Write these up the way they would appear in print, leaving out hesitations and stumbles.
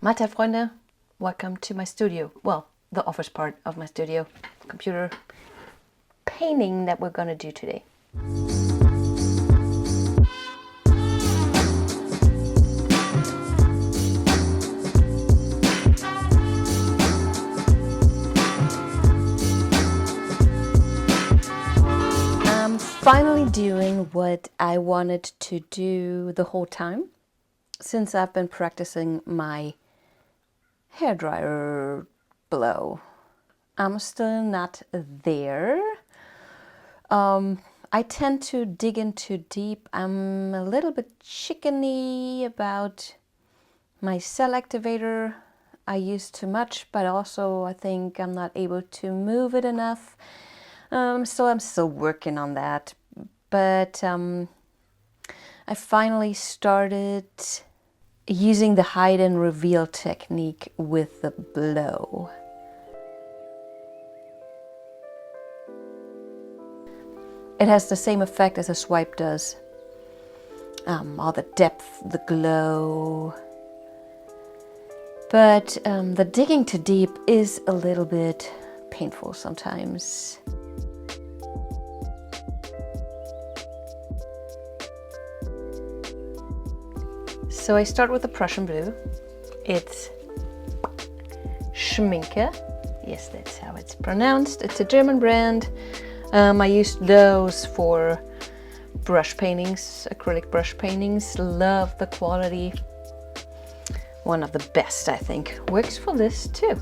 Mahlzeit, Freunde. Welcome to my studio. Well, the office part of my studio. Computer painting that we're gonna do today. I'm finally doing what I wanted to do the whole time, since I've been practicing my hairdryer blow. I'm still not there. I tend to dig in too deep. I'm a little bit chickeny about my cell activator. I use too much, but also I think I'm not able to move it enough. So I'm still working on that. But I finally started using the hide and reveal technique with the blow. It has the same effect as a swipe does. All the depth, the glow. But the digging too deep is a little bit painful sometimes. So I start with the Prussian blue. It's Schminke. Yes, that's how it's pronounced. It's a German brand. I used those for brush paintings, acrylic brush paintings. Love the quality. One of the best, I think. Works for this too.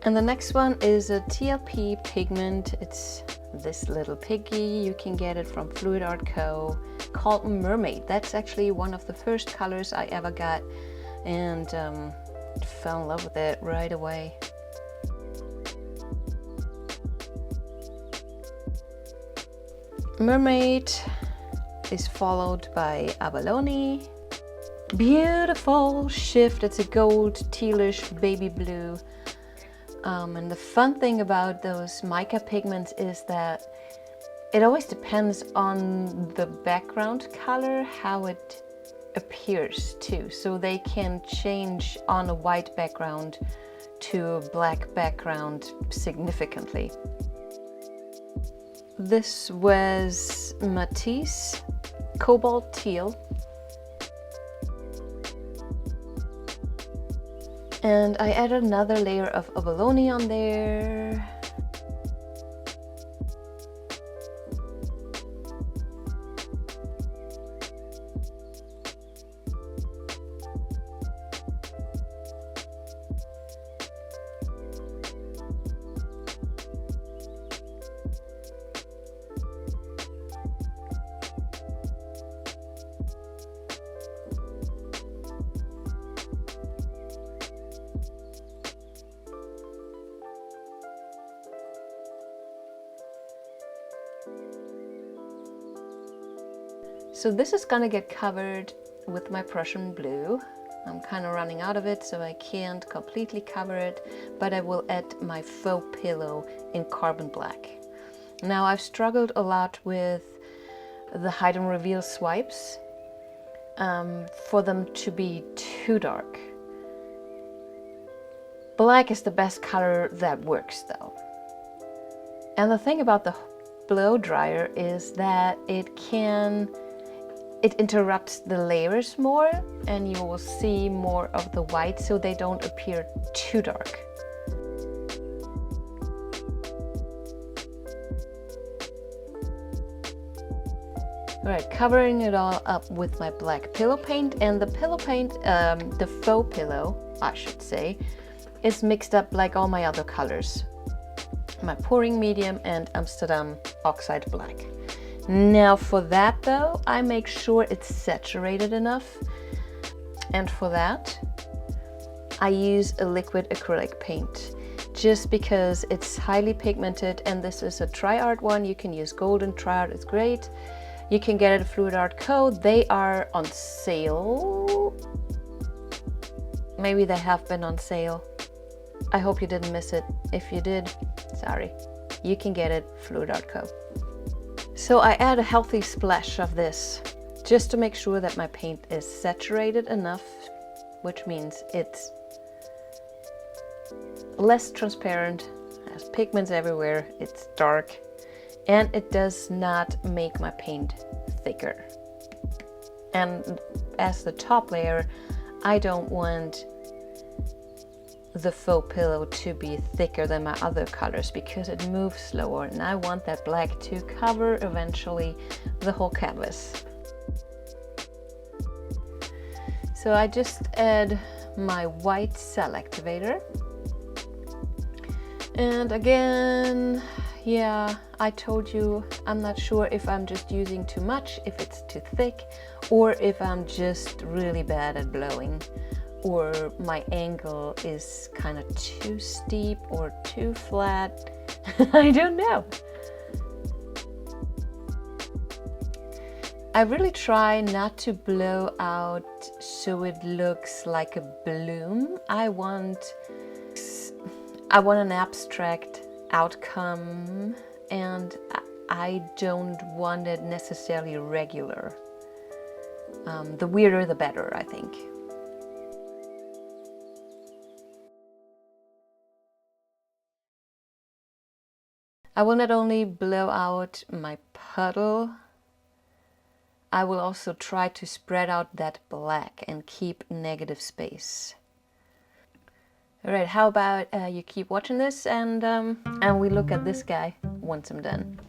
And the next one is a TLP pigment. It's this little piggy. You can get it from Fluid Co. called Mermaid. That's actually one of the first colors I ever got, and fell in love with it right away. Mermaid is followed by Abalone. Beautiful shift. It's a gold tealish baby blue. And the fun thing about those mica pigments is that it always depends on the background color, how it appears too. So they can change on a white background to a black background significantly. This was Matisse Cobalt Teal. And I added another layer of abalone on there. So this is gonna get covered with my Prussian blue. I'm kind of running out of it, so I can't completely cover it, but I will add my faux pillow in carbon black. Now I've struggled a lot with the hide and reveal swipes for them to be too dark. Black is the best color that works though. And the thing about the blow dryer is that it interrupts the layers more, and you will see more of the white so they don't appear too dark. Alright, covering it all up with my black pillow paint, and the pillow paint, the faux pillow, I should say, is mixed up like all my other colors. My pouring medium and Amsterdam oxide black. Now for that though, I make sure it's saturated enough, and for that I use a liquid acrylic paint just because it's highly pigmented, and this is a Tri-Art one. You can use golden Tri-Art, it's great. You can get it at Fluid Co. They are on sale. Maybe they have been on sale. I hope you didn't miss it. If you did, sorry. You can get it Fluid Co. So I add a healthy splash of this just to make sure that my paint is saturated enough, which means it's less transparent, has pigments everywhere, it's dark, and it does not make my paint thicker. And as the top layer, I don't want the faux pillow to be thicker than my other colors because it moves slower, and I want that black to cover eventually the whole canvas. So I just add my white cell activator. And again, yeah, I told you I'm not sure if I'm just using too much, if it's too thick, or if I'm just really bad at blowing, or my angle is kind of too steep or too flat. I don't know. I really try not to blow out so it looks like a bloom. I want an abstract outcome, and I don't want it necessarily regular. The weirder the better, I think. I will not only blow out my puddle, I will also try to spread out that black and keep negative space. Alright, how about you keep watching this and we look at this guy once I'm done.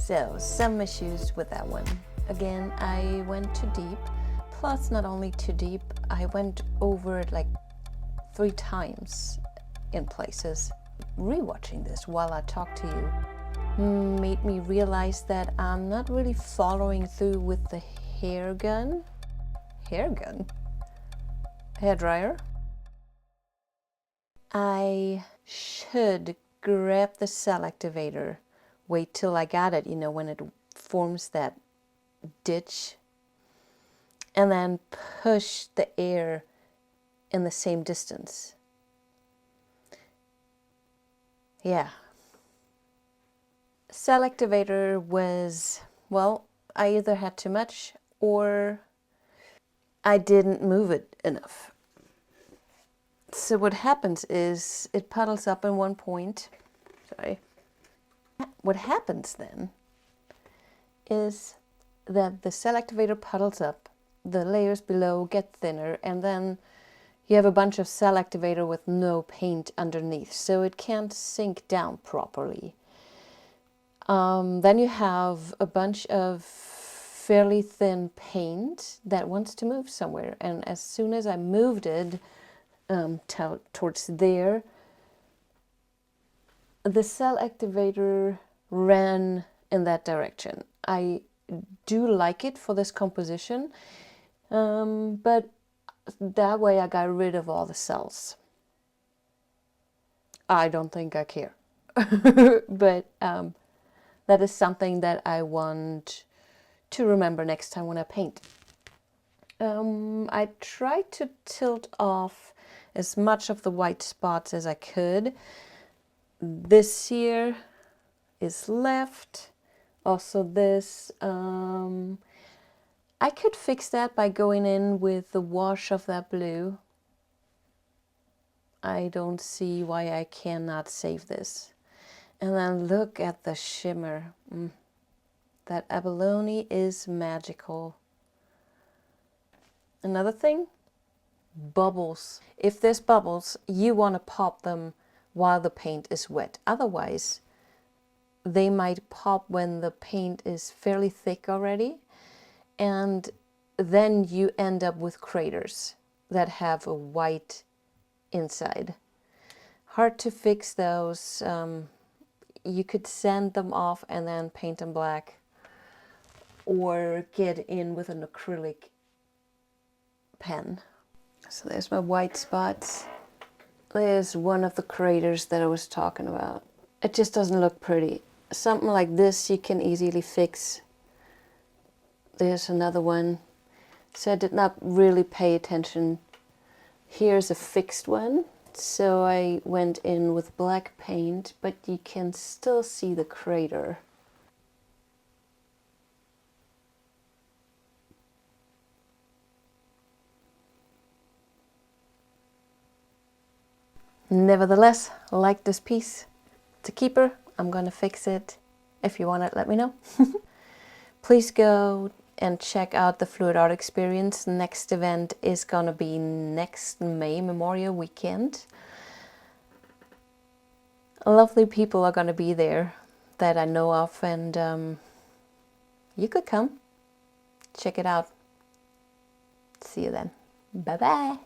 So, some issues with that one. Again, I went too deep. Plus, not only too deep, I went over it like 3 times in places. Rewatching this while I talk to you made me realize that I'm not really following through with the hair gun. Hair gun? Hair dryer? I should grab the cell activator, wait till I got it, you know, when it forms that ditch, and then push the air in the same distance. Yeah. Cell activator was, well, I either had too much or I didn't move it enough. So what happens is it puddles up in one point. Sorry. What happens then is that the cell activator puddles up, the layers below get thinner, and then you have a bunch of cell activator with no paint underneath, so it can't sink down properly. Then you have a bunch of fairly thin paint that wants to move somewhere, and as soon as I moved it towards there, the cell activator ran in that direction. I do like it for this composition, but that way I got rid of all the cells. I don't think I care. But that is something that I want to remember next time when I paint. I tried to tilt off as much of the white spots as I could. This here is left. Also this. I could fix that by going in with the wash of that blue. I don't see why I cannot save this. And then look at the shimmer. That abalone is magical. Another thing, bubbles. If there's bubbles, you want to pop them while the paint is wet. Otherwise, they might pop when the paint is fairly thick already, and then you end up with craters that have a white inside. Hard to fix those. You could sand them off and then paint them black, or get in with an acrylic pen. So there's my white spots. There's one of the craters that I was talking about. It just doesn't look pretty. Something like this you can easily fix. There's another one. So I did not really pay attention. Here's a fixed one. So I went in with black paint, but you can still see the crater. Nevertheless, I like this piece. It's a keeper. I'm gonna fix it. If you want it, let me know. Please go and check out the Fluidartexperience. Next event is gonna be next May, Memorial Weekend. Lovely people are gonna be there that I know of, and you could come. Check it out. See you then. Bye-bye.